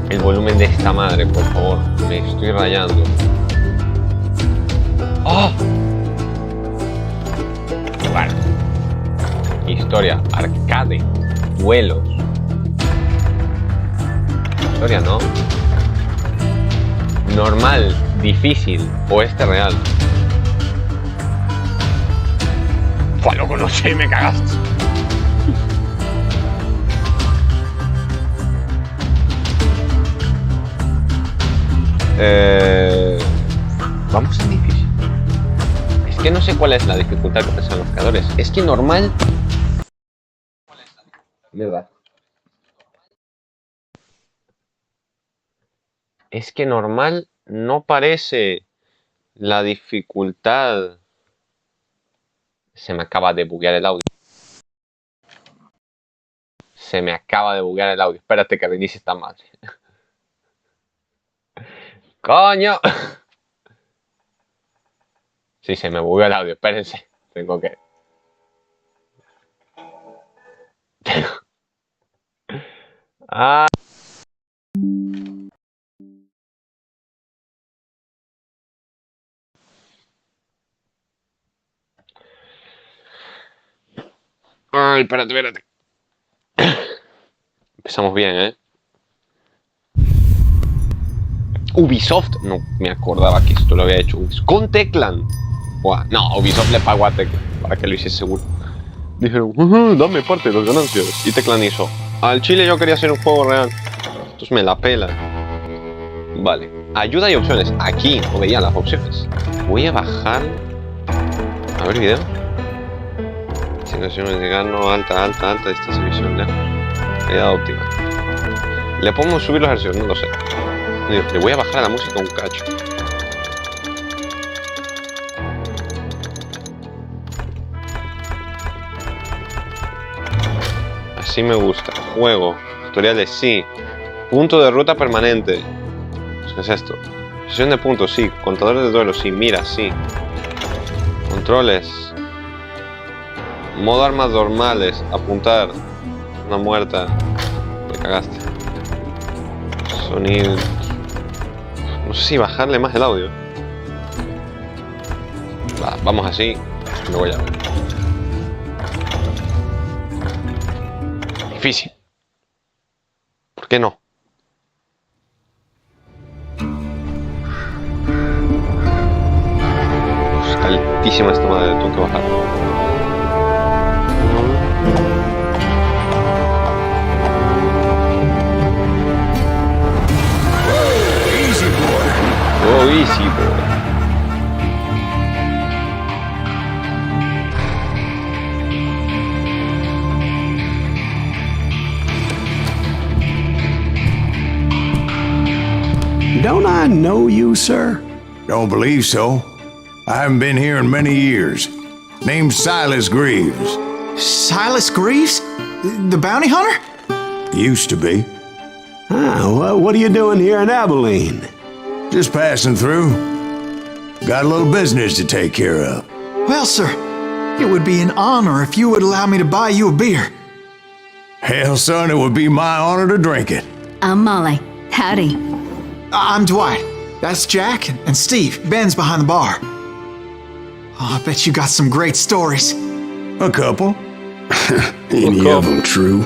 el volumen de esta madre, por favor. Me estoy rayando. ¡Oh! Vale. Historia, arcade, vuelos. Historia, ¿no? Normal, difícil o este real. Fue loco, no sé, me cagaste. Vamos a difícil. Es que no sé cuál es la dificultad que pensan los creadores. Es que normal. ¿Verdad? Es que normal no parece la dificultad. Se me acaba de buguear el audio. Se me acaba de buguear el audio. Espérate que reinicie esta madre. ¡Coño! Sí, se me bugueó el audio. Espérense. Tengo que... Ah. Ay, espérate. Empezamos bien, ¿eh? Ubisoft. No me acordaba que esto lo había hecho Ubisoft. Con Teclan. Buah, no, Ubisoft le pagó a Teclan para que lo hiciese seguro. Dijeron, dame parte de las ganancias. Y Teclan hizo. Al chile yo quería hacer un juego real. Entonces me la pela. Vale. Ayuda y opciones. Aquí no veía las opciones. Voy a bajar. A ver video. Situaciones de gano, alta, distancia de visión lejos. Calidad óptima. Le podemos subir los hercios, no lo sé. Le voy a bajar a la música un cacho. Así me gusta. Juego. Tutoriales, sí. Punto de ruta permanente. ¿Qué es esto? Sesión de puntos, sí. Contador de duelo, sí. Mira, sí. Controles. Modo armas normales. Apuntar. Una muerta. Me cagaste. Sonido. No sé si bajarle más el audio. Va, vamos así. Luego ya ver. Difícil. ¿Por qué no? Está altísima esta madre, tengo que bajar. Easy boy. Oh, easy boy. Don't I know you, sir? Don't believe so. I haven't been here in many years. Name's Silas Greaves. Silas Greaves? The bounty hunter? Used to be. Ah, well, what are you doing here in Abilene? Just passing through. Got a little business to take care of. Well, sir, it would be an honor if you would allow me to buy you a beer. Hell, son, it would be my honor to drink it. I'm Molly. Howdy. I'm Dwight. That's Jack and Steve. Ben's behind the bar. Oh, I bet you got some great stories. A couple. Any of them true?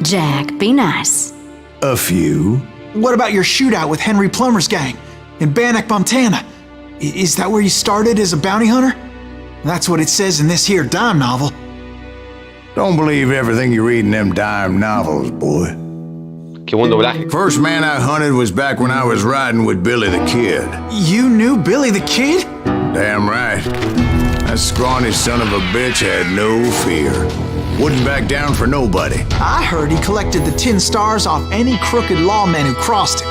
Jack, be nice. A few. What about your shootout with Henry Plummer's gang in Bannock, Montana? Is that where you started as a bounty hunter? That's what it says in this here dime novel. Don't believe everything you read in them dime novels, boy. Qué buen doblaje. First man I hunted was back when I was riding with Billy the Kid. You knew Billy the Kid? Damn right. That scrawny son of a bitch had no fear. Wouldn't back down for nobody. I heard he collected the 10 stars off any crooked lawman who crossed him.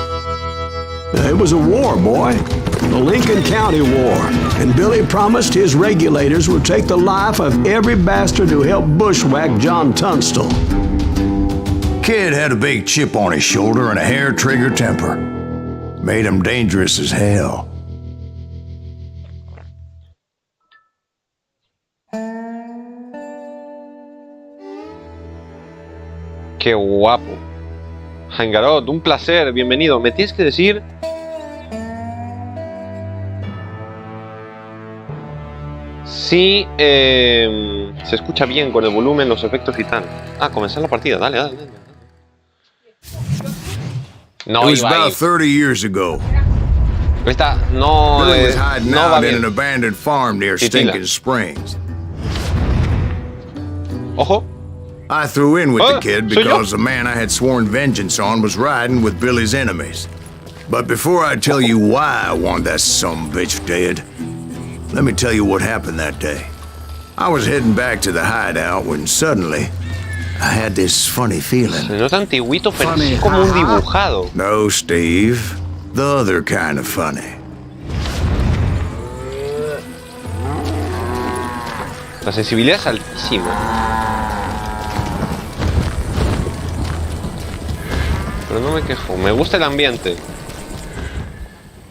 It was a war, boy. The Lincoln County War. And Billy promised his regulators would take the life of every bastard who helped bushwhack John Tunstall. Kid had a big chip on his shoulder and a hair-trigger temper. Made him dangerous as hell. Qué guapo. Hangarot, un placer, bienvenido. ¿Me tienes que decir? Sí, se escucha bien con el volumen, los efectos y tal. Ah, comenzar la partida, dale, dale, dale. No, It was iba ahí. about 30 years ago. Esta no, Billy was hiding no va out in an bien. abandoned farm near Titila. Stinking Springs. Ojo. I threw in with the kid soy yo. because the man I had sworn vengeance on was riding with Billy's enemies. But before I tell you why I want that sumbitch dead, let me tell you what happened that day. I was heading back to the hideout when suddenly I had this funny feeling. Se nota antiguito, pero sí como un dibujado. No, Steve. The other kind of funny. La sensibilidad es altísima. Pero no me quejo, me gusta el ambiente.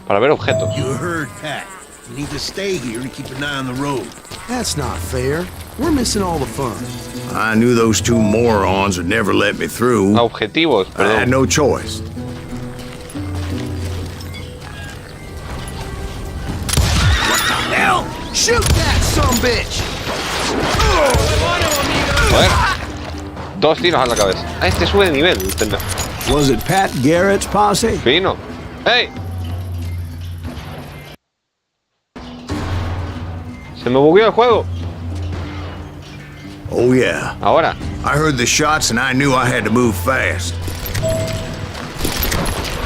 Para ver objetos. You heard Pat. You need to stay here and keep an eye on the road. That's not fair. We're missing all the fun. I knew those two morons would never let me through. Objetivos, I had perdón. no choice. Hell, shoot that sumbitch! Joder. Dos tiros a la cabeza. Ah, este sube de nivel. Pendejo. Was it Pat Garrett's posse? Fino. ¡Ey! Se me bugueó el juego. Oh, yeah. Ahora. I heard the shots and I knew I had to move fast.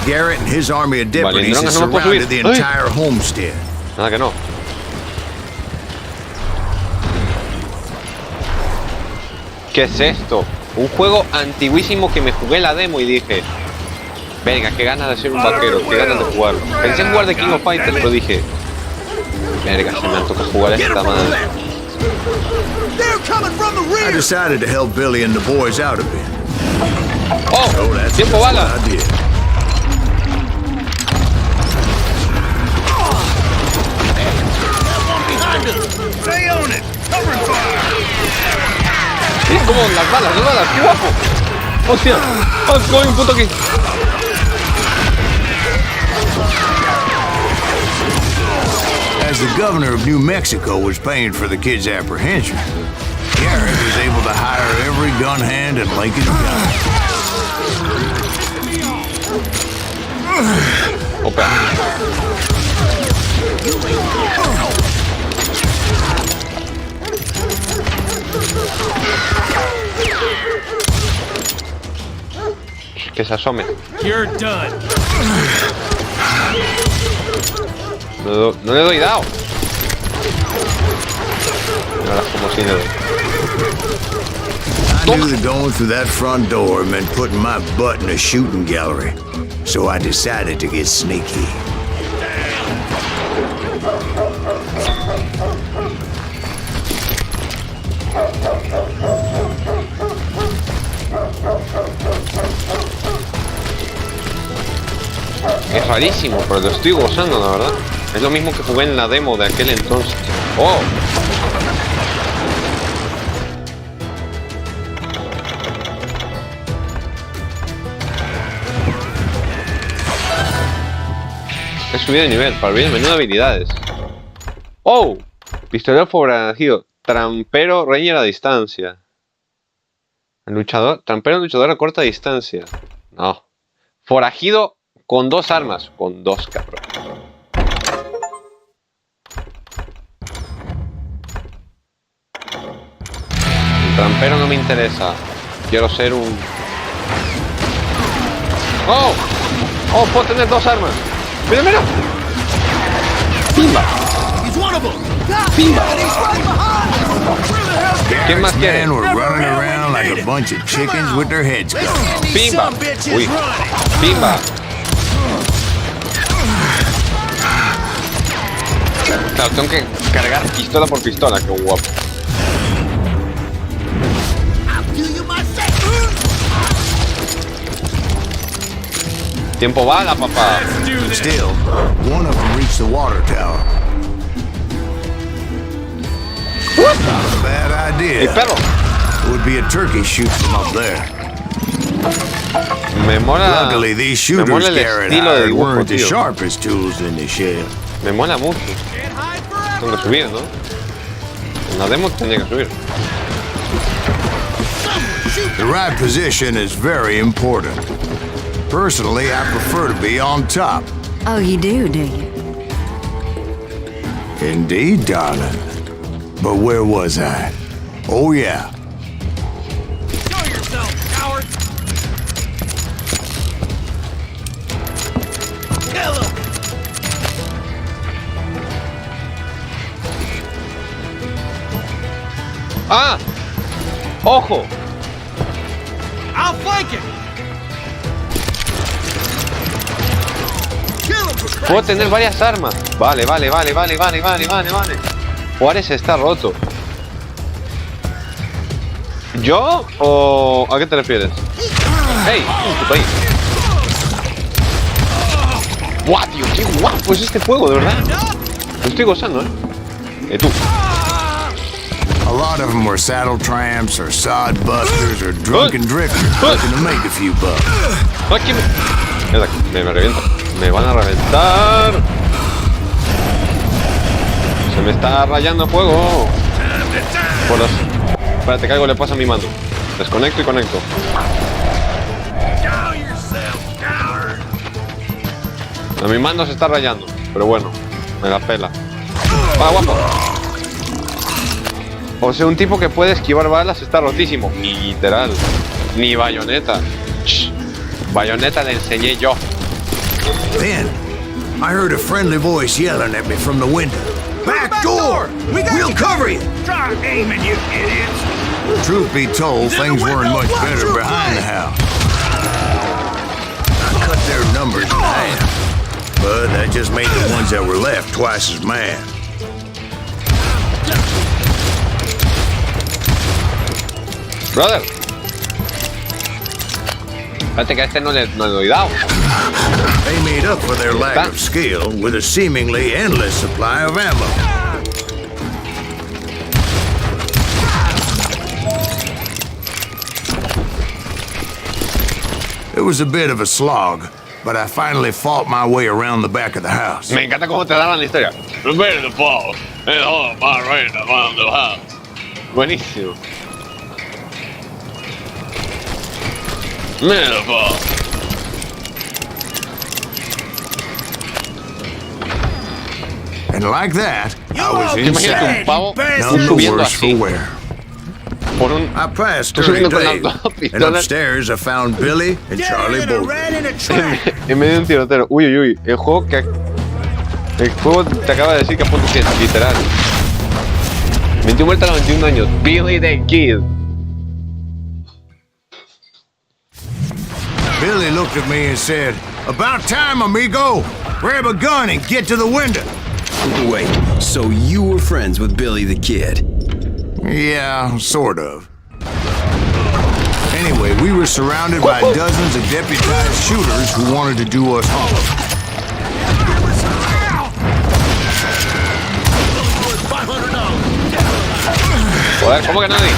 Garrett and his army of deputies had Valendrongas, no me puedo surrounded subir. the ¡Ay! entire homestead. Nada que no. ¿Qué es esto? Un juego antiguísimo que me jugué la demo y dije, venga, qué ganas de ser un vaquero, qué ganas de jugarlo. Pensé en jugar de King of Fighters, pero dije, verga, se me antoja jugar esta madre. I decided to help Billy and the boys out a bit. ¡Oh! So that's ¡Tiempo what bala! I did. Stay on it! Cover fire! Sí, como las balas, qué guapo. Hostia, oh, un puto aquí. As the governor of New Mexico was paying for the kid's apprehension, Garrett was able to hire every gun hand in Lincoln County. Opa. Que se asome. You're done. No le doy dado. Ahora como si le doy. I knew that going through that front door meant putting my butt in a shooting gallery, so I decided to get sneaky. Es rarísimo, pero lo estoy gozando, la verdad. Es lo mismo que jugué en la demo de aquel entonces. ¡Oh! He subido de nivel, para bien, menú de habilidades. ¡Oh! Pistolero forajido. Trampero Ranger a distancia. Luchador. Trampero luchador a corta distancia. No. Forajido con dos armas. Con dos, cabrón. El trampero no me interesa. Quiero ser un... ¡Oh! ¡Oh! Puedo tener dos armas. ¡Mira, mira! ¡Pimba! ¡Pimba! ¿Quién más quiere? Men were running around like a bunch of chickens with their heads cut. ¡Pimba! ¡Uy! ¡Pimba! Claro, tengo que cargar pistola por pistola. ¡Qué guapo! Tiempo bala, papá. Still, one of them reached the water tower. Not a bad ¡Ey, idea. perro! It would be a turkey shoot from up there. Me mola. Luckily, these Me mola shooters el Garrett estilo de hired dibujo, weren't the tío. sharpest tools in the shed. Me mola mucho. Tengo que subir, ¿no? En la demo tenía que subir. The right position is very important. Personally, I prefer to be on top. Oh, you do you? Indeed, darling. But where was I? Oh, yeah. Show yourself, coward! Kill him! ¡Ah! ¡Ojo! I'll flank him! Kill him for Puedo tener varias armas. Vale. Juarez está roto. ¿Yo? ¿O a qué te refieres? ¡Hey! Puto ahí. ¡Buah, tío! ¡Qué guapo es este juego, de verdad! Lo estoy gozando, tú. A lot of them were saddle tramps or sod busters or drunken drifters looking to make a few bucks. Aquí me revienta. Me van a reventar. Se me está rayando el juego. Espérate, que algo le pasa a mi mando. Desconecto y conecto. A mi mando se está rayando. Pero bueno, me la pela. ¡Ah, guapo! O sea, un tipo que puede esquivar balas está rotísimo. Literal. Ni bayoneta. Bayoneta le enseñé yo. Then, I heard a friendly voice yelling at me from the window. Back door! We'll cover you! Try aiming, you idiots! Truth be told, things weren't much better behind the house. I cut their numbers in half, but that just made the ones that were left twice as mad. Brother. Espérate que a este no le doy dado. They made up for their lack of skill with a seemingly endless supply of ammo. It was a bit of a slog, but I finally fought my way around the back of the house. Me encanta cómo te dan la historia. Prepare the fall. Buenísimo. And like that, I was Imagínate un inside. pavo None the subiendo worse for así. wear. Por un... I passed Tú during subiendo con day, las dos and pistolas upstairs I found Billy and Charlie both. en medio de un tiroteo. Uy. El juego te acaba de decir que a punto 100, literal. 21 vueltas a los 21 años. Billy the Kid. Billy looked at me and said, "About time, amigo. Grab a gun and get to the window." Wait, so you were friends with Billy the Kid? Yeah, sort of. Anyway, we were surrounded by dozens of deputized shooters who wanted to do us harm. Joder, ¿cómo que nadie?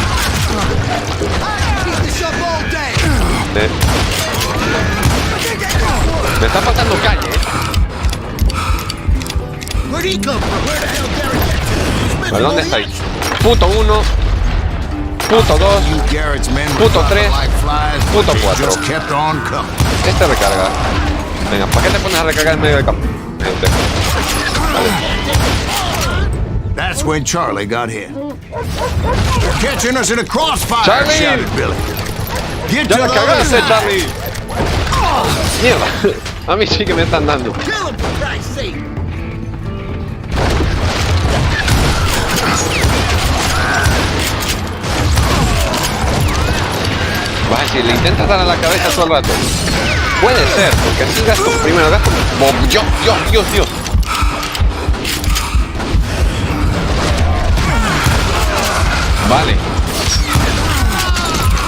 Me está faltando calle, ¿Pero dónde estáis? Puto 1, puto 2, You Garrett's men were Puto fighting 3, like flies, but puto they 4. just kept on coming. Este recarga. Venga, ¿para qué te pones a recargar en medio del campo? Este. That's when Charlie got hit. They're catching us in a crossfire, Charlie! shouted Billy. Get ¡Ya to la the cagaste, left. Charlie! Mierda, a mí sí que me están dando. Vas a decir, le intentas dar a la cabeza todo el rato. Puede ser, porque así gasto primero gasto. Dios. Vale.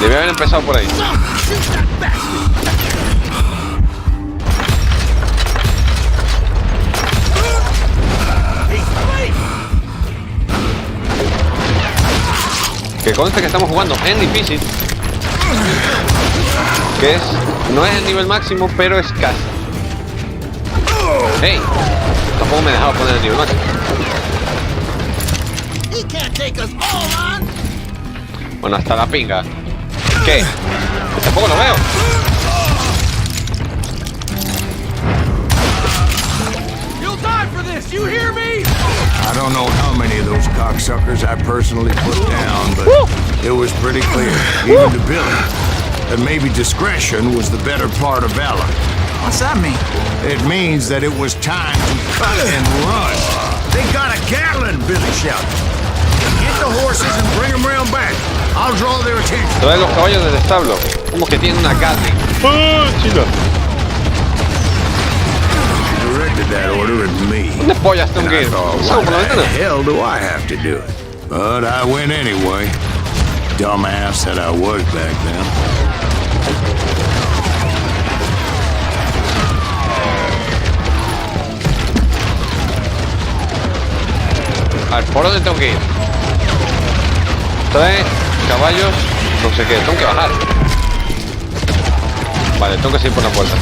Debe haber empezado por ahí. Que conste que estamos jugando en difícil. Que es... No es el nivel máximo, pero es casi. ¡Hey! Tampoco me dejaba poner el nivel máximo. Bueno, hasta la pinga. ¿Qué? Tampoco lo veo. I don't know how many of those cocksuckers I personally put down, but it was pretty clear, even to Billy, that maybe discretion was the better part of valor. What's that mean? It means that it was time to cut and run. They got a Gatling, Billy shouted. Get the horses and bring them round back. I'll draw their attention. Trae los caballos del establo. Como que tienen una Gatling. ¡Ah, chila! Directed that order at me. ¿Dónde pollas tengo que ir? What the hell do I have to do it? But I went anyway. Dumbass that I was back then. A ver, ¿por dónde tengo que ir? Trae caballos, no sé qué, tengo que bajar. Vale, tengo que seguir por la puerta.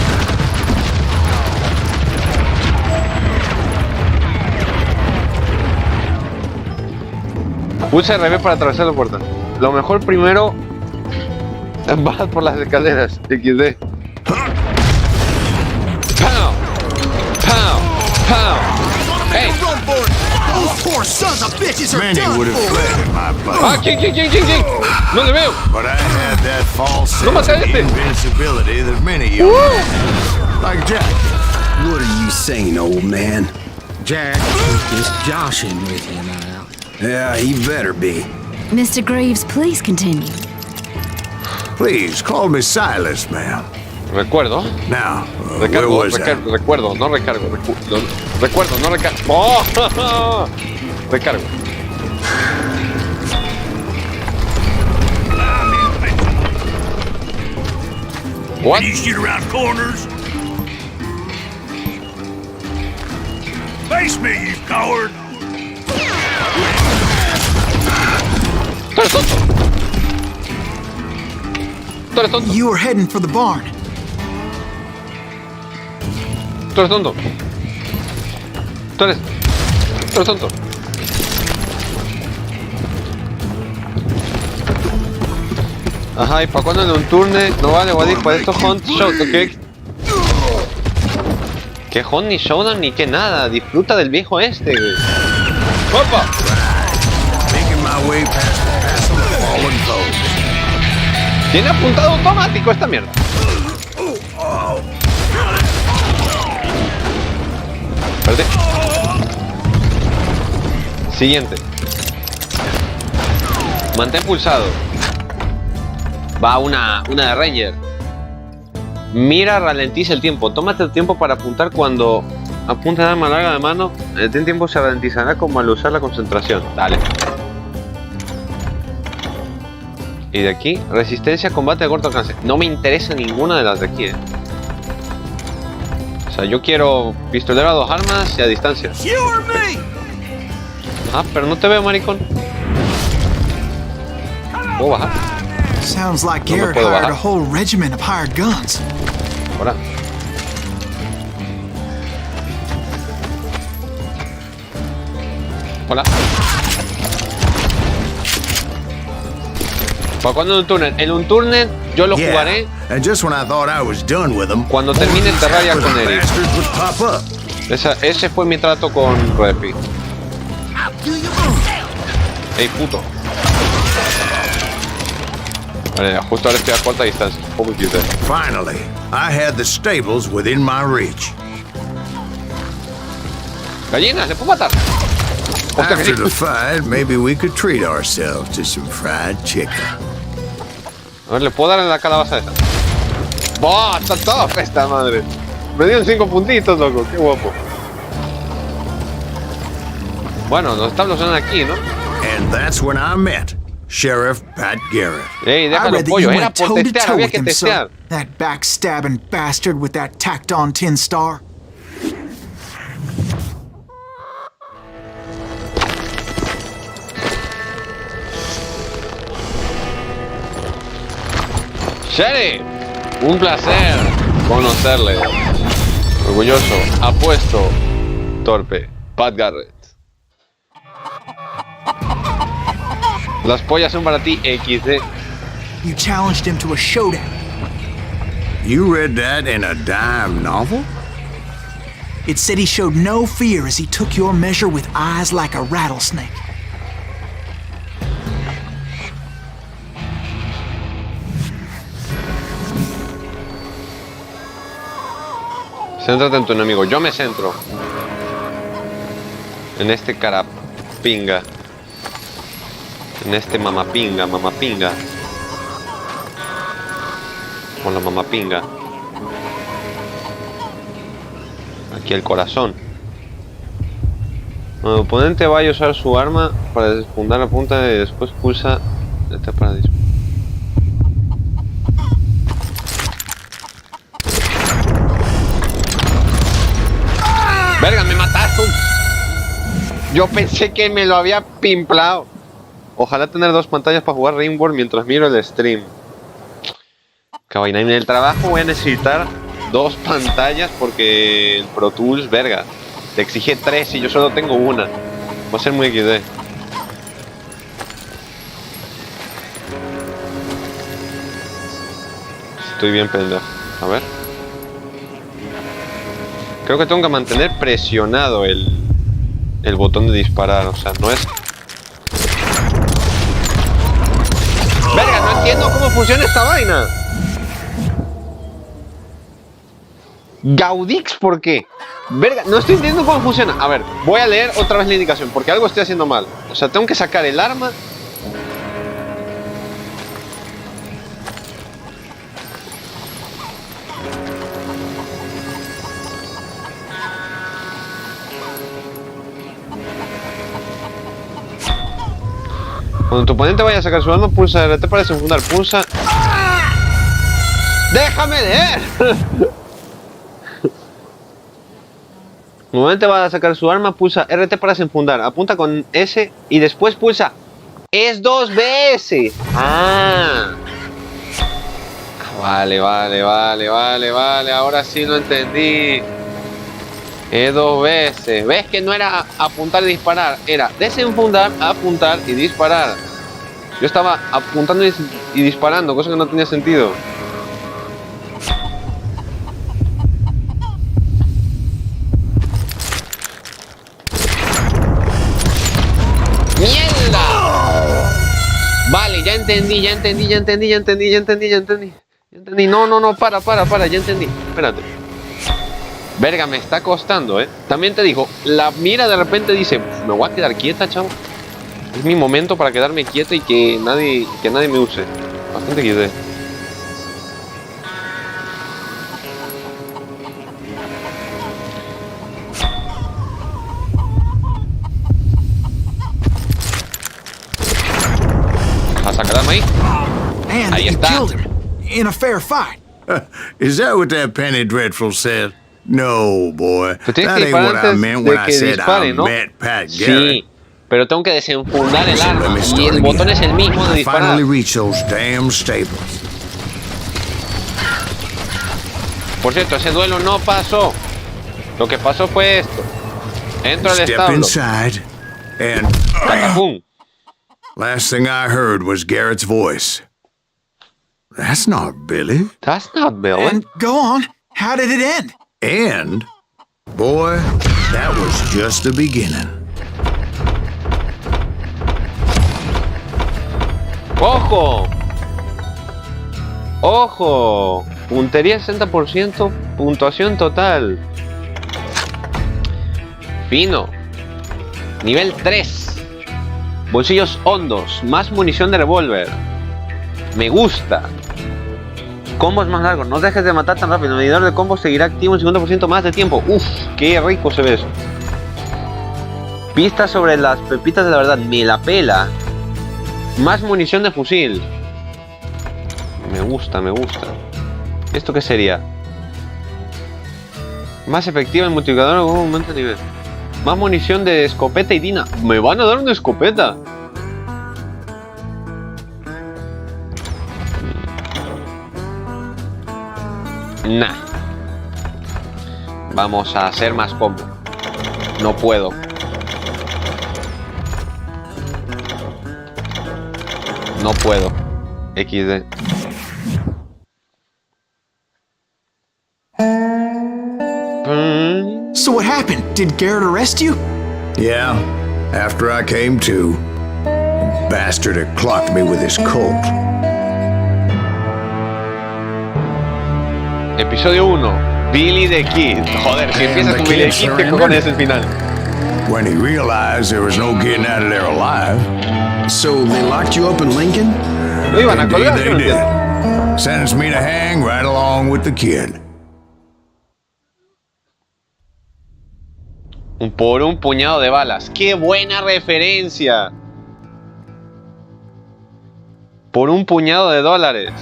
Pulsa RB para atravesar la puerta. Lo mejor primero bajar por las escaleras. XD. ¡Pow! ¡Pow! ¡Pow! ¡Hey! Many would have fled in my place. ¡Ah! ¿Quién? ¡No le veo! But I had that false sense No maté a of este. invincibility that many young men, like Jack. What are you saying, old man? Jack is joshing with you now. Yeah, he better be. Mr. Greaves, please continue. Please, call me Silas, ma'am. Recuerdo. Now, where Recargo, was I? recuerdo, no recargo. Recuerdo, no recargo. ¡Oh! Recargo. What? You shoot around corners? Face me, you coward! ¡Tú eres tonto! ¡Tú eres tonto! You were heading for the barn. ¡Tú eres tonto! ¡Tú eres tonto! Ajá, ¿y para cuándo en un turne? No vale, Guadix, para esto Hunt Show, ¿qué? ¿Qué Hunt ni Showdown ni qué nada? Disfruta del viejo este, güey. ¡Opa! Making my way past the castle of fallen foes. Tiene apuntado automático esta mierda. Espérate. Siguiente. Mantén pulsado. Va una de Ranger. Mira, ralentiza el tiempo. Tómate el tiempo para apuntar cuando apunta de arma larga de mano. El tiempo se ralentizará como al usar la concentración. Dale. Y de aquí, resistencia, combate a corto alcance. No me interesa ninguna de las de aquí, O sea, yo quiero pistolero a dos armas y a distancia. Ah, pero no te veo, maricón. ¿Puedo bajar? Sounds like No me Garrett puedo hired bajar. a whole regiment of hired guns. Ahora. Hola. ¿Para cuándo en un turnet? En un turnet yo lo jugaré And just when I thought I was done with them, cuando termine el Terraria con Eric. bastards would pop up. Ese fue mi trato con Repi. Ey, puto. Vale, justo ahora estoy a corta distancia. Poco quise. Finally, I had the stables within my reach. Gallinas, ¿le puedo matar? Hostia, que After the sí. fight, maybe we could treat ourselves to some fried chicken. A ver, ¿le puedo dar en la calabaza esta? ¡Buah! Está top esta madre. Me dieron 5 puntitos, loco. Qué guapo. Bueno, los establos son aquí, ¿no? And that's when I met Sheriff Pat Garrett. Ey, I déjalo read that you pollo. Era went por toe to testear, toe había with que him, testear. sir. That backstabbing bastard with that tacked-on tin star. ¡Sheriff! Un placer conocerle. Orgulloso, apuesto, torpe, Pat Garrett. Las pollas son para ti, XD. You challenged him to a showdown. You read that in a dime novel? It said he showed no fear as he took your measure with eyes like a rattlesnake. Céntrate en tu enemigo. Yo me centro en este carapinga. En este mamapinga. Con la mamapinga. Aquí el corazón. El oponente va a usar su arma para despuntar la punta y después pulsa este para disparar. ¡Verga, me mataste! Yo pensé que me lo había pimplado. Ojalá tener 2 pantallas para jugar Rainbow mientras miro el stream. Que vaina, en el trabajo voy a necesitar 2 pantallas porque el Pro Tools, verga, te exige 3 y yo solo tengo una. Va a ser muy XD. Estoy bien pendejo. A ver. Creo que tengo que mantener presionado el botón de disparar, o sea, no es... ¡Verga! No entiendo cómo funciona esta vaina. Guadix, ¿por qué? Verga, no estoy entendiendo cómo funciona. A ver, voy a leer otra vez la indicación, porque algo estoy haciendo mal. O sea, tengo que sacar el arma... Cuando tu oponente vaya a sacar su arma, pulsa RT para desenfundar. Pulsa... ¡Déjame leer! Tu oponente va a sacar su arma, pulsa RT para desenfundar. Apunta con S y después pulsa... ¡Es 2 veces! ¡Ah! Vale. Ahora sí lo entendí. Es 2 veces. ¿Ves que no era apuntar y disparar? Era desenfundar, apuntar y disparar. Yo estaba apuntando y disparando, cosa que no tenía sentido. ¡Mierda! Vale, ya entendí. No, para, ya entendí. Espérate. Verga, me está costando, También te digo, la mira de repente dice, me voy a quedar quieta, chavo. Es mi momento para quedarme quieto y que nadie me use. Bastante XD. ¿Vas a quedarme ahí? And Ahí you está. killed him in a fair fight. Is that what that Penny Dreadful said? No, boy. Pero tienes That que ain't disparar what I antes meant de when I que said dispare, I ¿no? met Pat Garrett. Sí, pero tengo que desenfundar el So let arma me y start el botón again. es el mismo de I disparar. finally reached those damn stables. Por cierto, ese duelo no pasó. Lo que pasó fue esto. Entro al Step establo. inside, and Patapum. last thing I heard was Garrett's voice. That's not Billy. That's not Billy. And go on. How did it end? And, boy, that was just the beginning. ¡Ojo! ¡Ojo! Puntería 60%, puntuación total. Fino. Nivel 3. Bolsillos hondos, más munición de revólver. Me gusta. Combos más largos, no dejes de matar tan rápido. El medidor de combos seguirá activo un 50% más de tiempo. Uf, qué rico se ve eso. Pistas sobre las pepitas de la verdad, me la pela. Más munición de fusil. Me gusta. ¿Esto qué sería? Más efectiva el multiplicador en algún momento de nivel. Más munición de escopeta y dina. ¿Me van a dar una escopeta? Nah. Vamos a hacer más combo. No puedo. No puedo. XD. So what happened? Did Garrett arrest you? Yeah, after I came to, the bastard had clocked me with his Colt. Episodio 1. Billy the Kid. Joder, si empieza con Billy the Kid, ¿qué cojones es el final? When he realized there was no getting out of there alive. So they locked you up in Lincoln? Lo iban a Indeed colgar, they yo no did. entiendo. Sentenced me to hang right along with the kid. Por un puñado de balas. ¡Qué buena referencia! Por un puñado de dólares.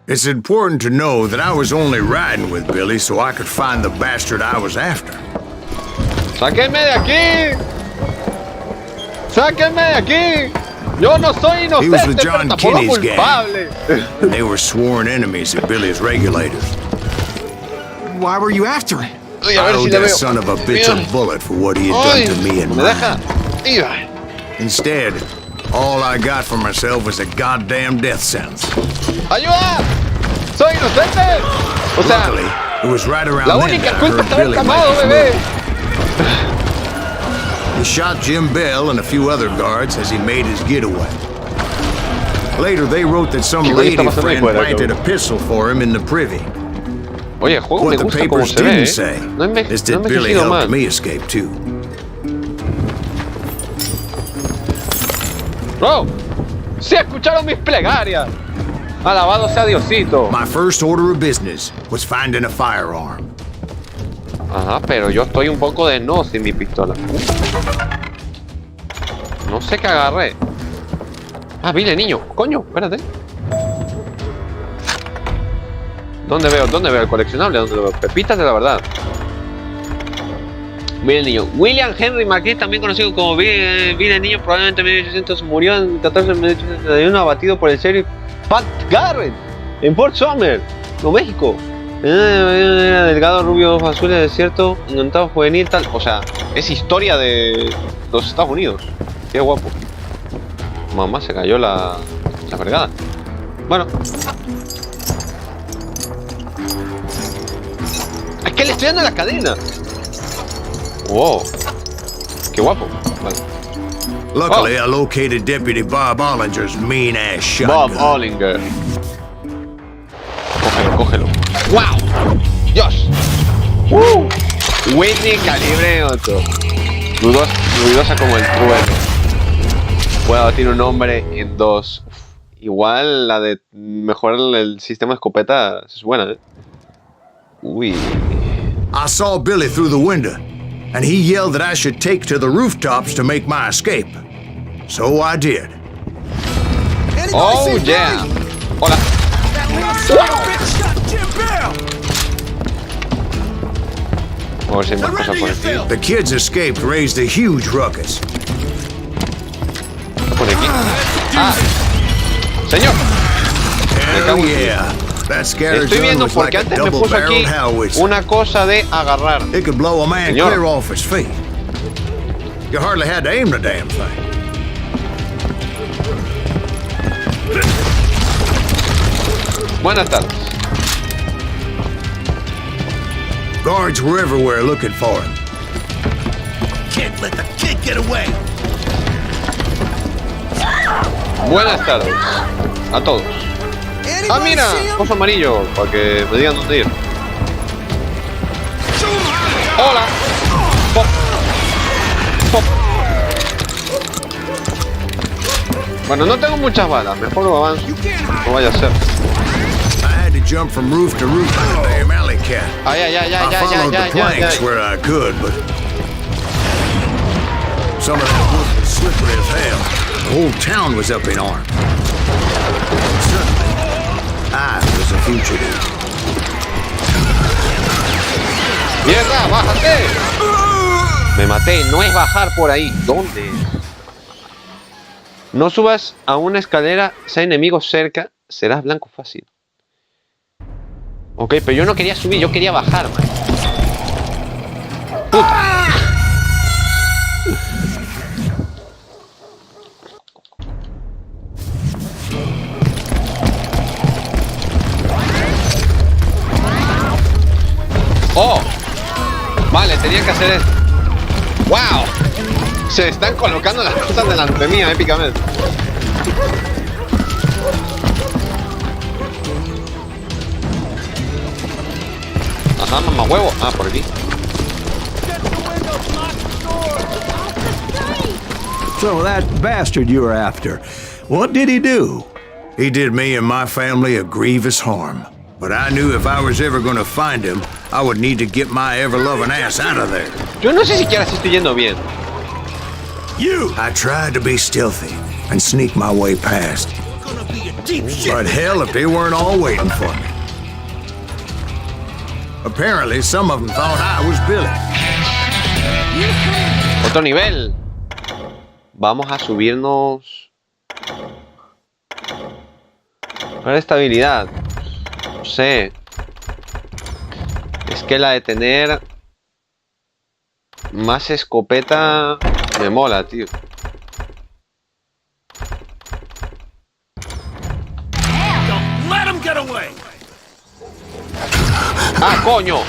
It's important to know that I was only riding with Billy so I could find the bastard I was after. ¡Sáquenme de aquí! ¡Sáquenme de aquí! Yo no soy He was with inocente, John pero tampoco Kinney's gang. culpable. They were sworn enemies of Billy's regulators. Why were you after him? Uy, a I ver si owed le that veo. son of a bitch Mira. a bullet for what he had Ay, done to me and me mine. deja. Mira. Instead, all I got for myself was a goddamn death sentence. ¡Ayuda! ¡Soy inocente! O sea, Luckily, it was right around la then única that I culpa heard está haber Billy camado, make his bebé. move. He shot Jim Bell and a few other guards as he made his getaway. Later, they wrote that some ¿Qué coño lady está pasando ahí friend fuera, planted a cabrón? pistol for him in the privy. Oye, el juego me What the gusta como papers se ve, didn't ¿eh? say No he is no that he Billy envejecido helped mal. me escape too. ¡Bro! ¡Sí escucharon mis plegarias! ¡Alabado sea Diosito! My first order of business was finding a firearm. Ajá, pero yo estoy un poco de no sin mi pistola. No sé qué agarré. Ah, vile, niño. Coño, espérate. ¿Dónde veo el coleccionable? ¿Dónde lo veo? Pepitas de la verdad. Vile, niño. William Henry Marquis, también conocido como Vile, niño, probablemente en 1800 murió en 14 de 1871, abatido por el sheriff Pat Garrett en Fort Sumner, Nuevo México. Era delgado, rubio, ojos azules, desierto, encantado, juvenil, tal. O sea, es historia de los Estados Unidos. Qué guapo. Mamá, se cayó la vergada. Bueno. Es que le estoy dando la cadena. Wow. Qué guapo. Vale. Luckily, I located Deputy Bob Ollinger's mean-ass Bob shotgun. Ollinger. Cógelo. ¡Wow! ¡Dios! Whitney calibre 8. Ruidosa como el trueno. Puede batir un hombre en 2. Igual la de mejorar el sistema de escopeta es buena, ¿eh? Uy. I saw Billy through the window, and he yelled that I should take to the rooftops to make my escape. So I did. Oh, yeah. Hola. Vamos a ver si hay más cosas por aquí. The kids escaped raised a huge ruckus. Por aquí. Ah. Señor. Me cago Hell en yeah. That scatter Estoy gun viendo was porque like a antes me puso aquí double-barreled howitzer. una cosa de agarrar. It could blow a man Señor. clear off his feet. You hardly had to aim the damn thing. Buenas tardes. Guards were everywhere looking for him. Can't let the kid get away. Buenas tardes. A todos. Ah, mira, coso amarillo, para que me digan dónde ir. Hola. Pop. Pop. Bueno, no tengo muchas balas, mejor lo avanzo. No vaya a ser. I had to jump from roof to roof like a damn alley cat. Ay. I followed the planks where I could, but some of that wood was slippery as hell. The whole town was up in arms. Suddenly, I was a fugitive. ¡Mierda, bájate! Me maté, no es bajar por ahí. ¿Dónde? No subas a una escalera, si hay enemigos cerca, serás blanco fácil. Ok, pero yo no quería subir, yo quería bajar, man. Puta. Oh, vale, tenía que hacer esto. ¡Wow! Se están colocando las cosas delante mía, épicamente. Ajá, mamá huevo. Ah, por aquí. So that bastard you were after, what did he do? He did me and my family a grievous harm. But I knew if I was ever gonna find him, I would need to get my ever-loving ass out of there. Yo no sé siquiera si estoy yendo bien. I tried to be stealthy and sneak my way past. Gonna be a deep shit. But hell, if they weren't all waiting for me. Apparently, some of them thought I was Billy. Otro nivel. Vamos a subirnos. Para estabilidad. No sé. Es que la de tener más escopeta me mola, tío. Don't let him get away. ¡Ah, coño!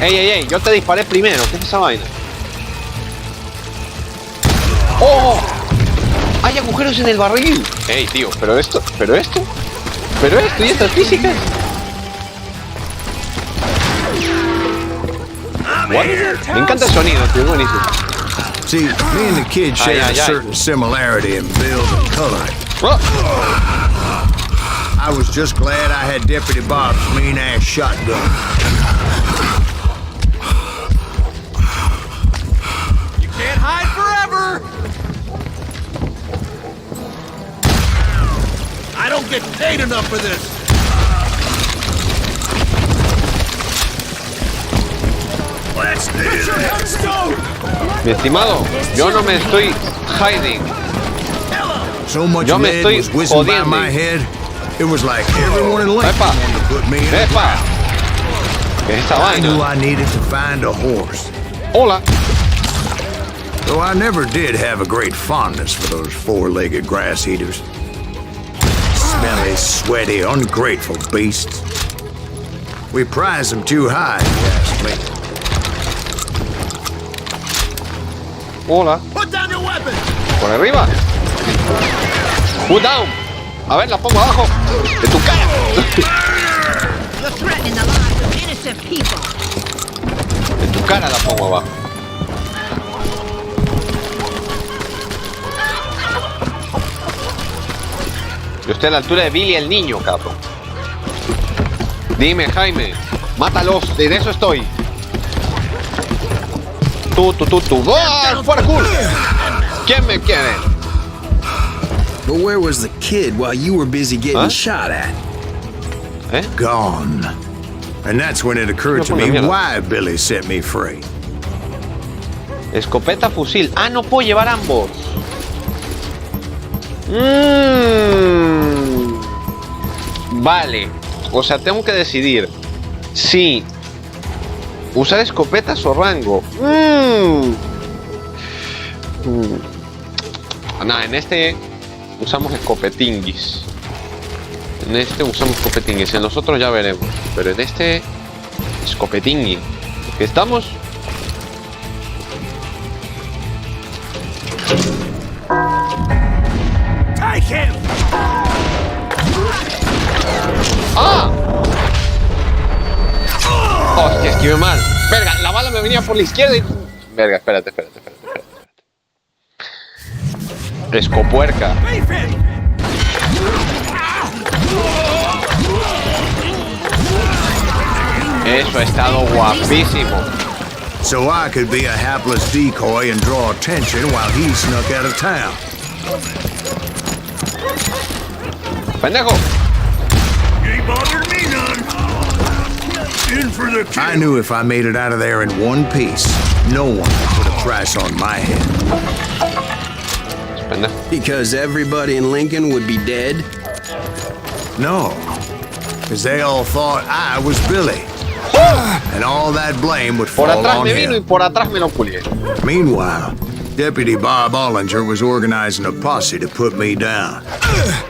¡Ey, ey, ey! Yo te disparé primero. ¿Qué es esa vaina? ¡Oh! ¡Hay agujeros en el barril! ¡Ey, tío! ¿Pero esto? ¿Pero esto? ¿Pero esto? ¿Y estas físicas? What? Me encanta el sonido, tío. Es buenísimo. See, me and the kid share a certain similarity in build and coloring. Oh. I was just glad I had Deputy Bob's mean-ass shotgun. You can't hide forever. I don't get paid enough for this. Let's get your headstone. Mi estimado, yo no me estoy hiding. So much Yo me lead estoy was whizzing by jodiendo. my head, it was like everyone in Lincoln Epa. wanted to put me in a ¡Epa! ground. ¿Qué es esta I knew vaina? I needed to find a horse. Hola. Though I never did have a great fondness for those four-legged grass eaters. Smelly, sweaty, ungrateful beasts. We prize them too high, if you ask me. Hola. Put down your weapon. Por arriba. Put down. A ver, la pongo abajo. De tu cara. You're threatening the lives of innocent people. De tu cara la pongo abajo. Yo estoy a la altura de Billy el niño, cabrón. Dime, Jaime. Mátalos. De eso estoy. Tú. ¡Ah! ¡Fuera cool! ¿Quién me quiere? But where was the kid while you were busy getting Huh? shot at? ¿Eh? Gone. And that's when it occurred to No, por la me mierda. why Billy set me free. Escopeta, fusil. Ah, no puedo llevar ambos. Vale. O sea, tengo que decidir si usar escopetas o rango. Nada, en este usamos escopetinguis. En este usamos escopetinguis. En los otros ya veremos. Pero en este, escopetingui. ¿Estamos? Take him. ¡Ah! Hostia, esquivé mal. Verga, la bala me venía por la izquierda y... Verga, espérate. Escopuerca. Beef him. Eso ha estado guapísimo. So I could be a hapless decoy and draw attention while he snuck out of town. ¡Pendejo! Ain't bothering me none. In for the kill. I knew if I made it out of there in one piece, no one could put a price on my head. Because everybody in Lincoln would be dead? No, because they all thought I was Billy. And all that blame would Por fall atrás on me vino y him. por atrás me lo culié. Meanwhile, Deputy Bob Ollinger was organizing a posse to put me down.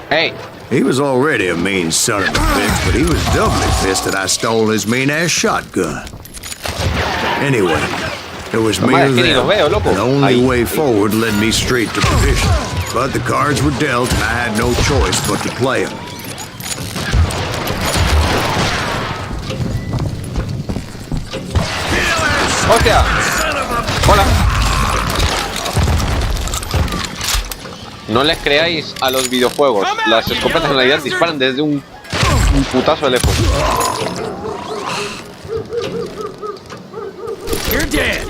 Hey, He was already a mean son of a bitch, but he was doubly pissed that I stole his mean-ass shotgun. Anyway, it was me or Tomás, es que ni los them. veo, loco. The only Ahí. way forward led me straight to perdition. But the cards were dealt, and I had no choice but to play them. hostia. Hola. No les creáis a los videojuegos. Las escopetas en realidad disparan desde un putazo de lejos. You're dead.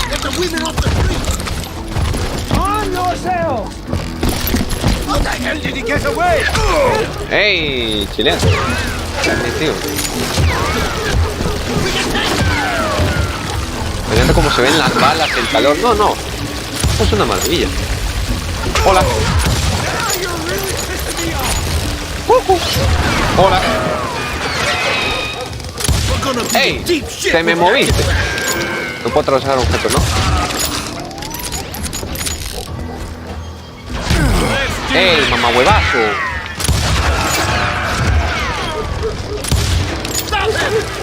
Get the women off the street. Arm yourselves! How the hell did he get away? ¡Ey! Chileno. Tío. Mirando cómo se ven las balas, el calor. No, no. Esto es una maravilla. Hola. Hola. ¡Ey! Te me moviste. No puedo atravesar objetos, ¿no? ¡Ey, mamahuevazo!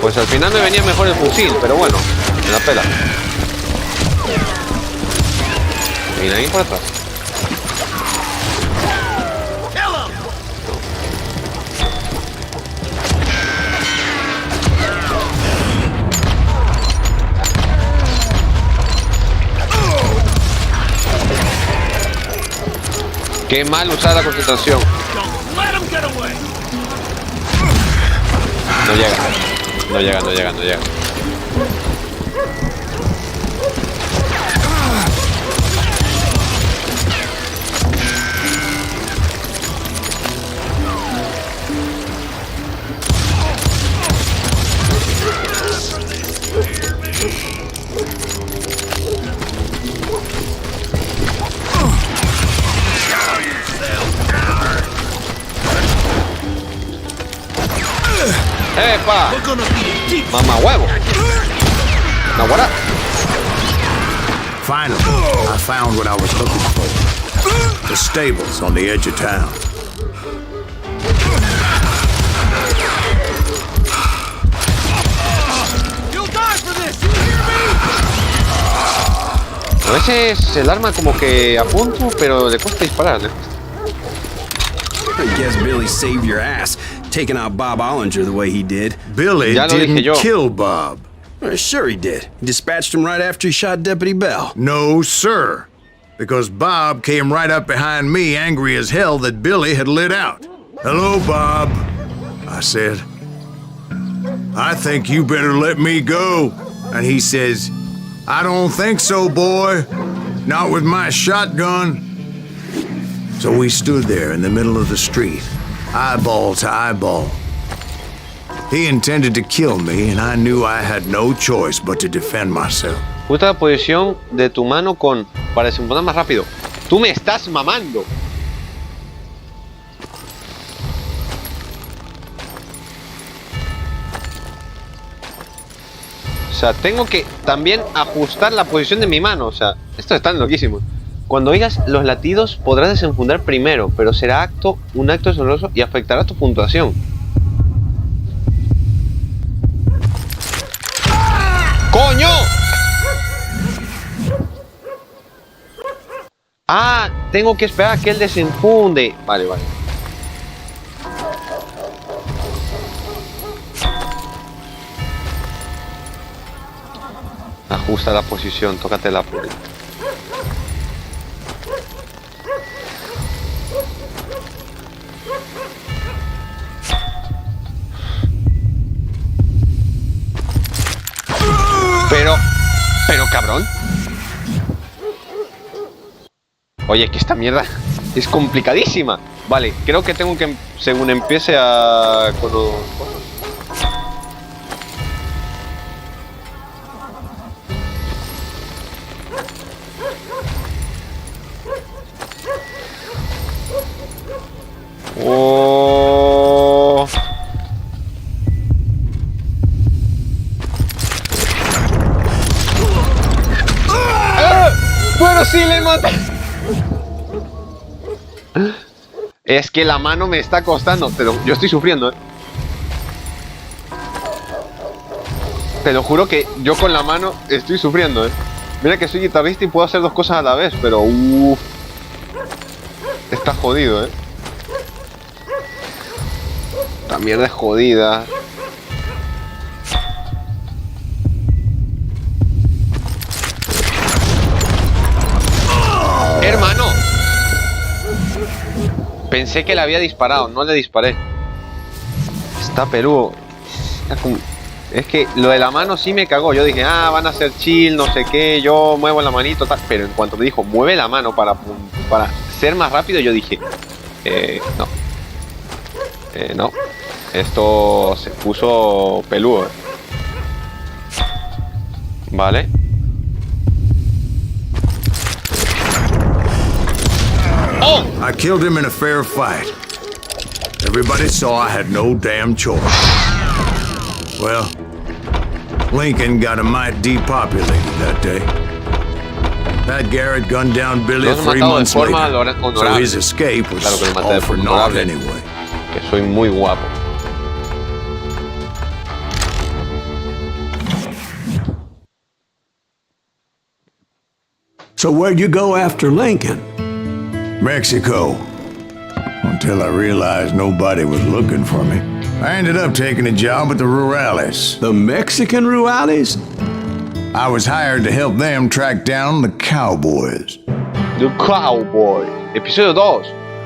Pues al final me venía mejor el fusil, pero bueno, me la pela. Mira ahí por atrás. Qué mal usar la concentración. No llega. No llega, no llega, no llega. ¡Epa! ¡Mamá huevo! ¡Naguará! Finally, I found what I was looking for. The stables on the edge of town. A veces el arma como que a punto, pero le cuesta disparar, ¿eh? I guess Billy saved your ass, taking out Bob Ollinger the way he did. Billy Ya lo dije didn't yo. kill Bob. Sure he did. He dispatched him right after he shot Deputy Bell. No, sir. Because Bob came right up behind me, angry as hell that Billy had lit out. Hello, Bob, I said. I think you better let me go. And he says, I don't think so, boy. Not with my shotgun. So we stood there in the middle of the street, eyeball to eyeball. He intended to kill me, and I knew I had no choice but to defend myself. Justa la posición de tu mano con para desenfundar más rápido. Tú me estás mamando. O sea, tengo que también ajustar la posición de mi mano. O sea, estos están loquísimos. Cuando oigas los latidos podrás desenfundar primero, pero será un acto sonoroso y afectará tu puntuación. ¡Coño! Ah, tengo que esperar a que él desenfunde. Vale, vale. Ajusta la posición, tócate la puerta. Pero cabrón. Oye, que esta mierda es complicadísima. Vale, creo que tengo que, según empiece a... Es que la mano me está costando. Yo estoy sufriendo, Te lo juro que yo con la mano estoy sufriendo, Mira que soy guitarrista y puedo hacer dos cosas a la vez, pero uff. Está jodido, Esta mierda es jodida. ¡Hermano! Pensé que le había disparado, no le disparé. Está peludo. Es que lo de la mano sí me cagó. Yo dije, van a ser chill, no sé qué. Yo muevo la manito, tal. Pero en cuanto me dijo, mueve la mano para ser más rápido, yo dije, no. No. Esto se puso peludo. Vale. Oh! I killed him in a fair fight. Everybody saw I had no damn choice. Well, Lincoln got a mite depopulated that day. Pat Garrett gunned down Billy 3 months later, so his escape was all for naught anyway. Que soy muy guapo. So where'd you go after Lincoln? Mexico. Until I realized nobody was looking for me. I ended up taking a job at the Rurales. The Mexican Rurales? I was hired to help them track down the Cowboys. The Cowboys. Episodio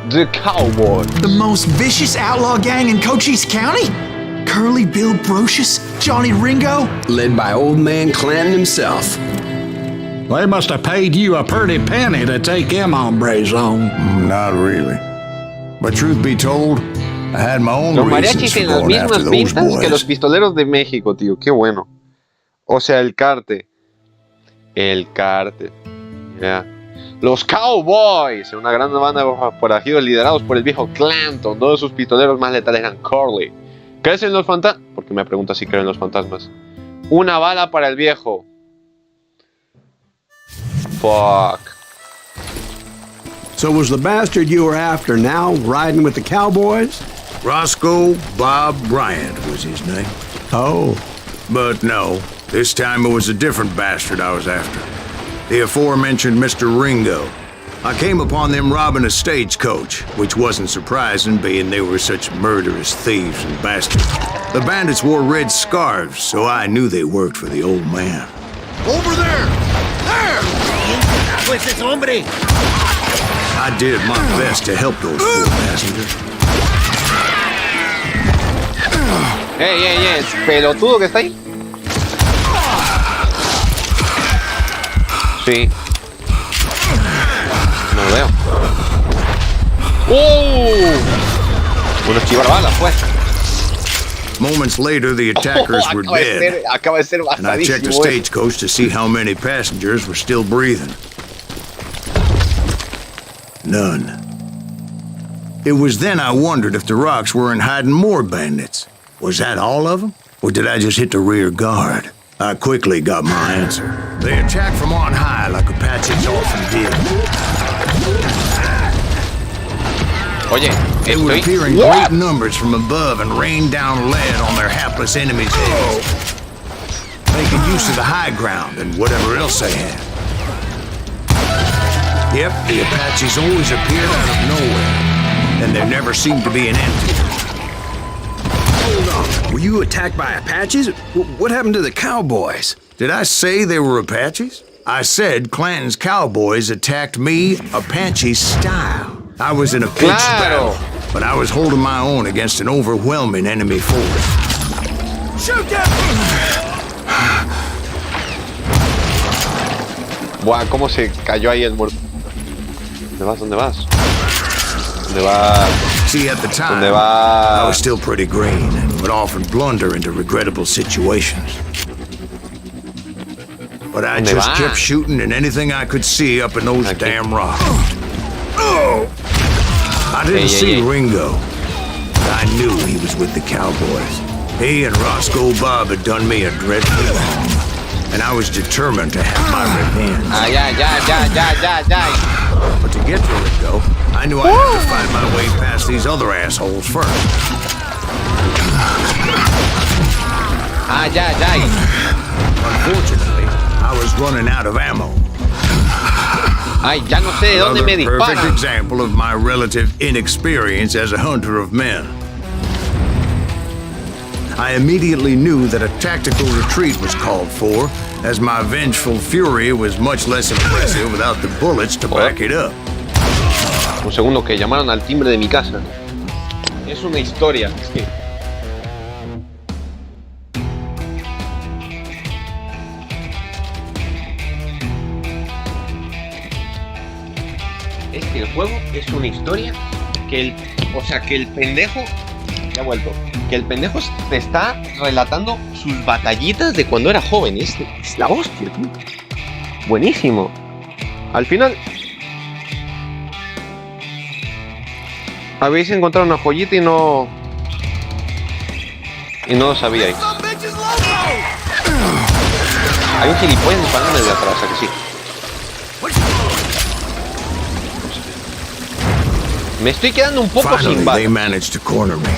2. The Cowboys. The most vicious outlaw gang in Cochise County? Curly Bill Brocious? Johnny Ringo? Led by old man Clanton himself. They must have paid you a pretty penny to take them hombres on. Not really. But truth be told, I had my own Los reasons mariachis for en las going after mismas those pintas que los boys. pistoleros de México, tío. Qué bueno. O sea, el cártel. El cártel. Ya. Los Cowboys, una gran banda de forajidos liderados por el viejo Clanton. Dos de sus pistoleros más letales eran Curly. ¿Crees en los fantasmas? Porque me pregunta si creo en los fantasmas. Una bala para el viejo. Fuck. So was the bastard you were after now riding with the Cowboys? Roscoe Bob Bryant was his name. Oh. But no, this time it was a different bastard I was after. The aforementioned Mr. Ringo. I came upon them robbing a stagecoach, which wasn't surprising, being they were such murderous thieves and bastards. The bandits wore red scarves, so I knew they worked for the old man. Over there! There! Pues ese hombre! I did my best to help those poor passengers. Es pelotudo que está ahí. Sí. No lo veo. Unos chivarbalas, pues. Moments later, the attackers were dead, Acaba de ser and I checked the bastadísimo. stagecoach to see how many passengers were still breathing. None. It was then I wondered if the rocks weren't hiding more bandits. Was that all of them? Or did I just hit the rear guard? I quickly got my answer. They attacked from on high like Apaches often did. Oye, They would appear in great numbers from above and rain down lead on their hapless enemies' heads, making use of the high ground and whatever else they had. Yep, the Apaches always appeared out of nowhere, and there never seemed to be an end to them. Hold on. Were you attacked by Apaches? What happened to the Cowboys? Did I say they were Apaches? I said Clanton's Cowboys attacked me Apache style. I was in a pitched battle, but I was holding my own against an overwhelming enemy force. Shoot them! Buah, cómo se cayó ahí el muerto. ¿Dónde vas? ¿Dónde vas? ¿Dónde vas? See, at the time, ¿Dónde vas? I was still pretty green and would often blunder into regrettable situations. But I ¿Dónde just vas? kept shooting at anything I could see up in those Aquí. damn rocks. I didn't see Ringo. I knew he was with the Cowboys. He and Roscoe Bob had done me a dreadful wrong, and I was determined to have my revenge. Ay. But to get to Ringo, I knew I'd have to find my way past these other assholes first. Ay, ay, ay. Unfortunately, I was running out of ammo. Ay, ya no sé de dónde me Another perfect disparan. example of my relative inexperience as a hunter of men. I immediately knew that a tactical retreat was called for, as my vengeful fury was much less impressive without the bullets to back it up. Un segundo, que llamaron al timbre de mi casa. Es una historia. Es que... Es que el juego es una historia que el... O sea, que el pendejo... Ya ha vuelto. Que el pendejo te está relatando sus batallitas de cuando era joven. Es la hostia, tío. Buenísimo. Al final... Habéis encontrado una joyita y no lo sabíais. Hay un gilipollas disparando desde atrás, ¿a que sí? Me estoy quedando un poco Finally, sin they balas. managed to corner me.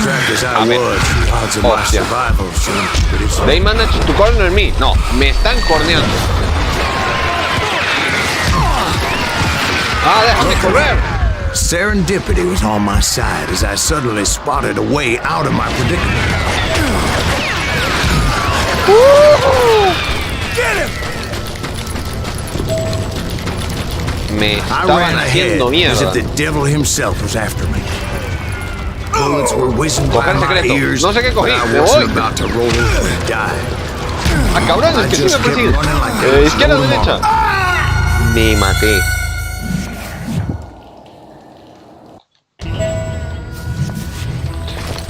Trapped as I A ver. was, the odds of my Hostia. survival seemed pretty slim. They managed to corner me. No, me están corneando. Ah, déjame correr. Serendipity was on my side as I suddenly spotted a way out of my predicament. Me I estaban ran ahead haciendo as if mierda. the devil himself was after me. Bullets were whizzing by Coger my secreto. ears, No sé qué cogí, but I me wasn't voy. about to roll over and die. ¡Ah, cabrones, que sí me persiguen! Izquierda, derecha. Me maté.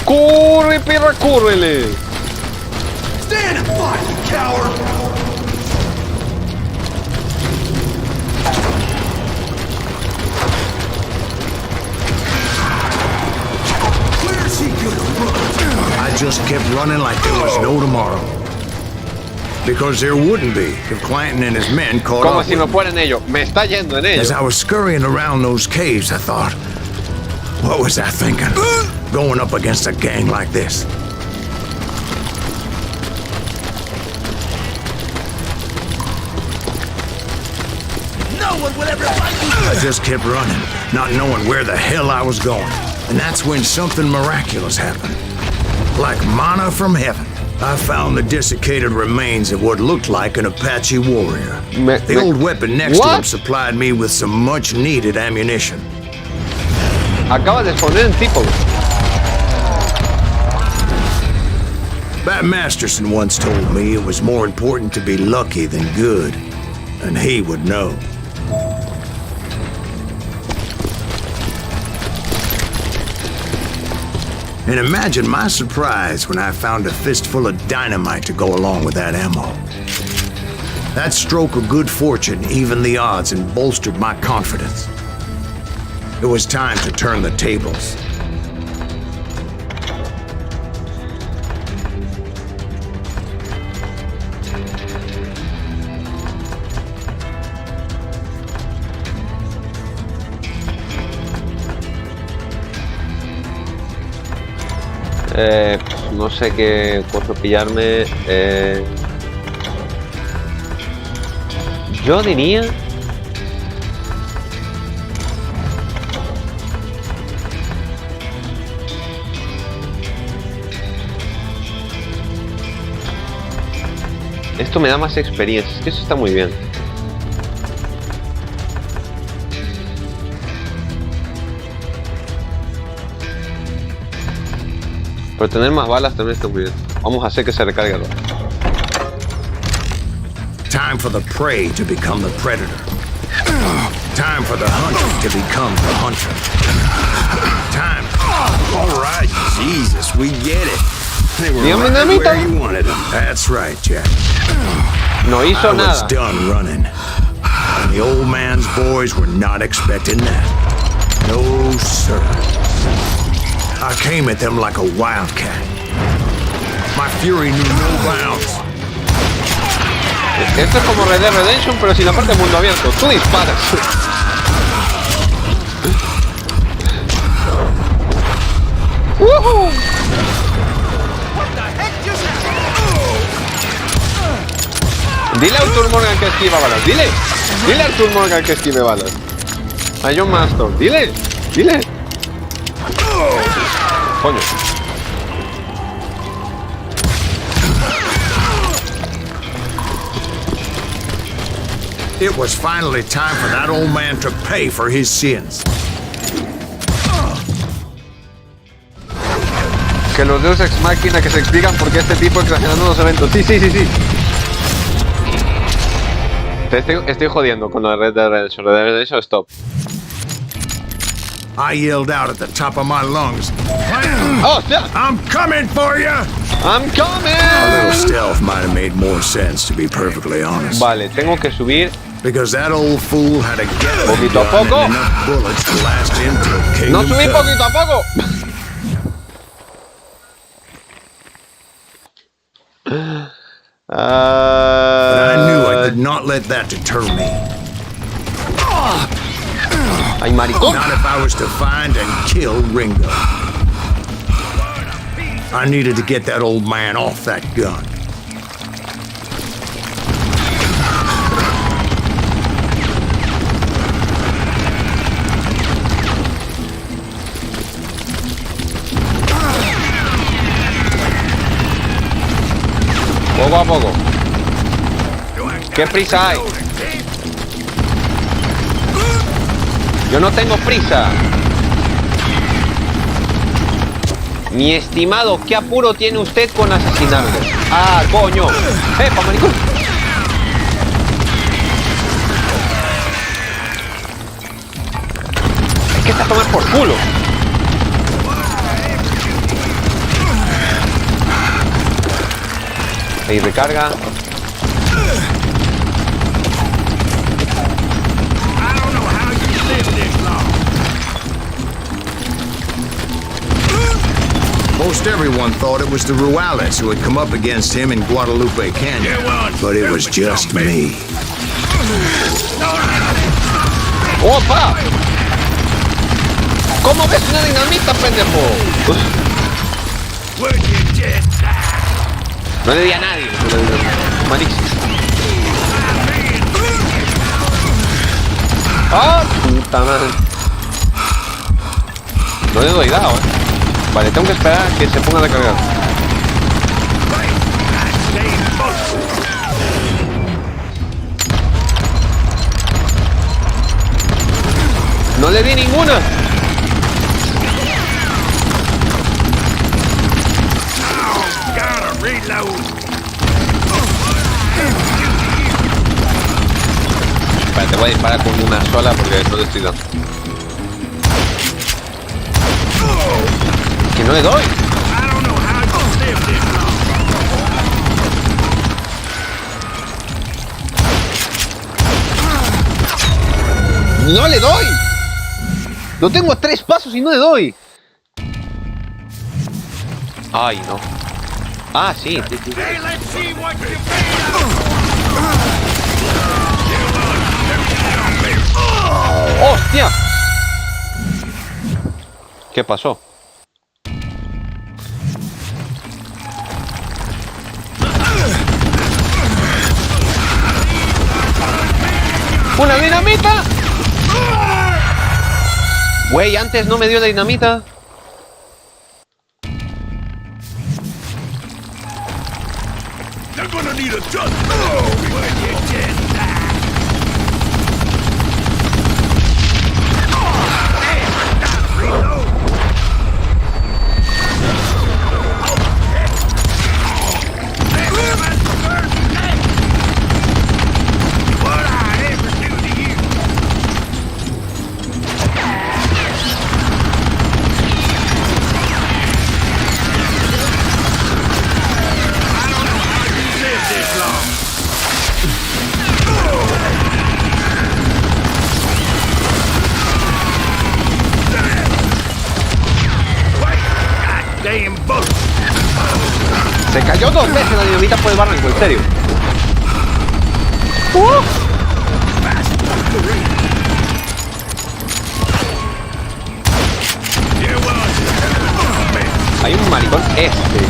¡Corre, perra, córrele! Stand and fight, you coward! Where's he gonna run? I just kept running like there was no tomorrow. Because there wouldn't be if Clanton and his men caught Como up si with me fuera en ello. Me está yendo en As ello. I was scurrying around those caves, I thought, what was I thinking? Going up against a gang like this. No one will ever find you! I just kept running, not knowing where the hell I was going. And that's when something miraculous happened. Like manna from heaven. I found the desiccated remains of what looked like an Apache warrior. The old weapon next to him What? supplied me with some much-needed ammunition. Acaba de exponer un tipo. Bat Masterson once told me it was more important to be lucky than good, and he would know. And imagine my surprise when I found a fistful of dynamite to go along with that ammo. That stroke of good fortune evened the odds and bolstered my confidence. It was time to turn the tables. No sé qué cosa pillarme. Yo diría... Esto me da más experiencia, es que eso está muy bien. Pero tener más balas también está muy bien. Vamos a hacer que se recargue el bala. Time for the prey to become the predator. Time for the hunter to become the hunter. Time. All right, Jesus, we get it. They were Dígame, right Namita. where you wanted them. That's right, Jack. No hizo I was nada. done running. And the old man's boys were not expecting that. No, sir. I came at them like a wildcat. My fury knew no bounds. Esto es como Red Dead Redemption, pero sin la parte de mundo abierto. Tú disparas. Dile a Arthur Morgan que esquiva balas. Dile a Arthur Morgan que esquive balas. A John Maston. Dile. Coño. It was finally time for that old man to pay for his sins. Que los Deus Ex Machina que se explican por qué este tipo exagerando los eventos. Sí. Estoy jodiendo con lo de Red Dead Redemption. Red Dead Redemption, stop. I yelled out at the top of my lungs, ¡Oh, hostia! I'm coming for you! I'm coming! A little stealth might have made more sense, to be perfectly honest. Vale, tengo que subir Because that old fool had a poquito a poco. and enough bullets to last him till No Kingdom subí Come. poquito a poco. But I knew I could not let that deter me. Ay, maricón. Not if I was to find and kill Ringo. I needed to get that old man off that gun. Poco a poco. ¿Qué prisa hay? Yo no tengo prisa. Mi estimado, ¿qué apuro tiene usted con asesinarme? ¡Ah, coño! ¡Epa, maricón! Es que está a tomar por culo. Ahí recarga. Most everyone thought it was the Ruales who had come up against him in Guadalupe Canyon, but it was just me. ¡Opa! ¿Cómo ves una dinamita, pendejo? No le di a nadie. Malísimo. ¡Ah! Puta madre. No le doy dado, Vale, tengo que esperar a que se ponga a cargar. No le di ninguna. Vale, te voy a disparar con una sola porque no le estoy dando. Que no le doy. No le doy. Lo tengo a 3 pasos y no le doy. Ay, no. Ah, sí. ¡Hostia! ¿Qué pasó? ¡Una dinamita! Güey, antes no me dio la dinamita. Se cayó 2 veces la dinamita por el barranco, en serio. Hay un maricón este.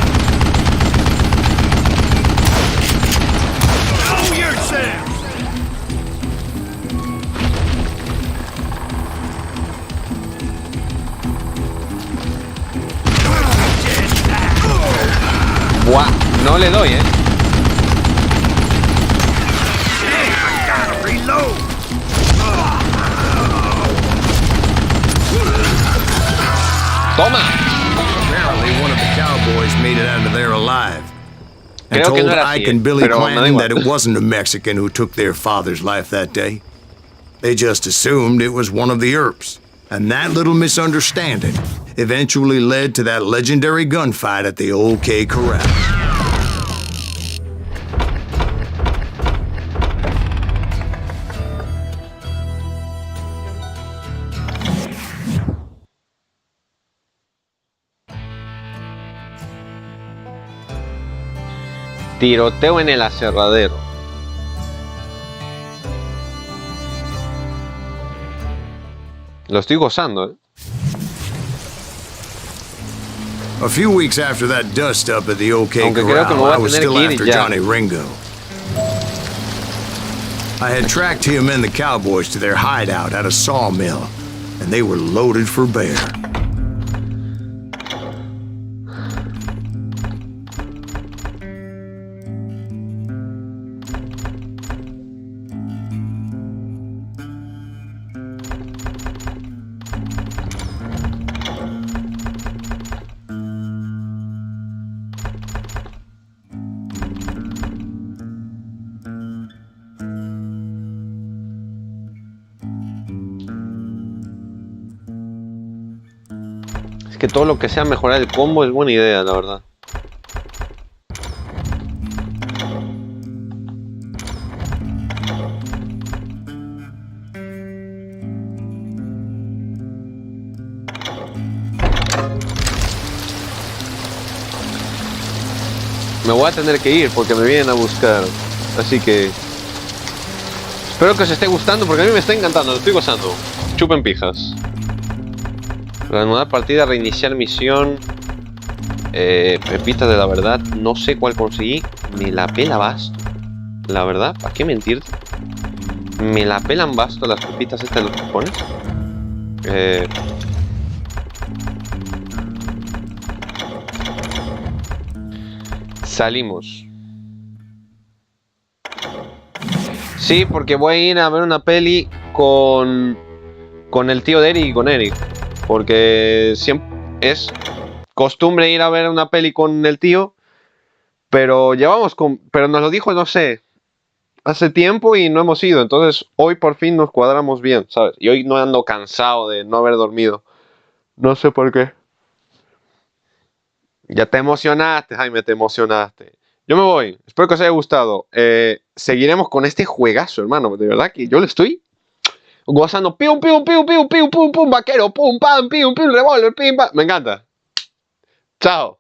no le doy, Toma. Apparently, one of the cowboys made it out of there alive. And Creo que told no era así, Ike and Billy pero me da Clanton igual. that it wasn't a Mexican who took their father's life that day. They just assumed it was one of the Earps. And that little misunderstanding eventually led to that legendary gunfight at the OK Corral. Tiroteo en el aserradero. Lo estoy gozando, A few weeks after that dust-up at the OK Aunque creo que me Corral, voy a I was tener still que ir after ya. Johnny Ringo. I had tracked him and the cowboys to their hideout at a sawmill, and they were loaded for bear. Es que todo lo que sea mejorar el combo es buena idea, la verdad. Me voy a tener que ir porque me vienen a buscar. Así que... espero que os esté gustando porque a mí me está encantando, lo estoy gozando. Chupen pijas. Reanudar partida, reiniciar misión. Pepita de la verdad. No sé cuál conseguí. Me la pela basto. La verdad, ¿para qué mentirte? Me la pelan basto las pepitas estas de los cojones. Salimos. Sí, porque voy a ir a ver una peli con el tío de Eric y con Eric. Porque siempre es costumbre ir a ver una peli con el tío. Pero pero nos lo dijo, no sé, hace tiempo y no hemos ido. Entonces hoy por fin nos cuadramos bien, ¿sabes? Y hoy no ando cansado de no haber dormido. No sé por qué. Ya te emocionaste, Jaime, te emocionaste. Yo me voy. Espero que os haya gustado. Seguiremos con este juegazo, hermano. De verdad que yo lo estoy gozando. Pium, pium, pium, pium, pium, pum, pum, vaquero, pum, pam, pium, pium, revólver, pim, pam. Me encanta. Chao.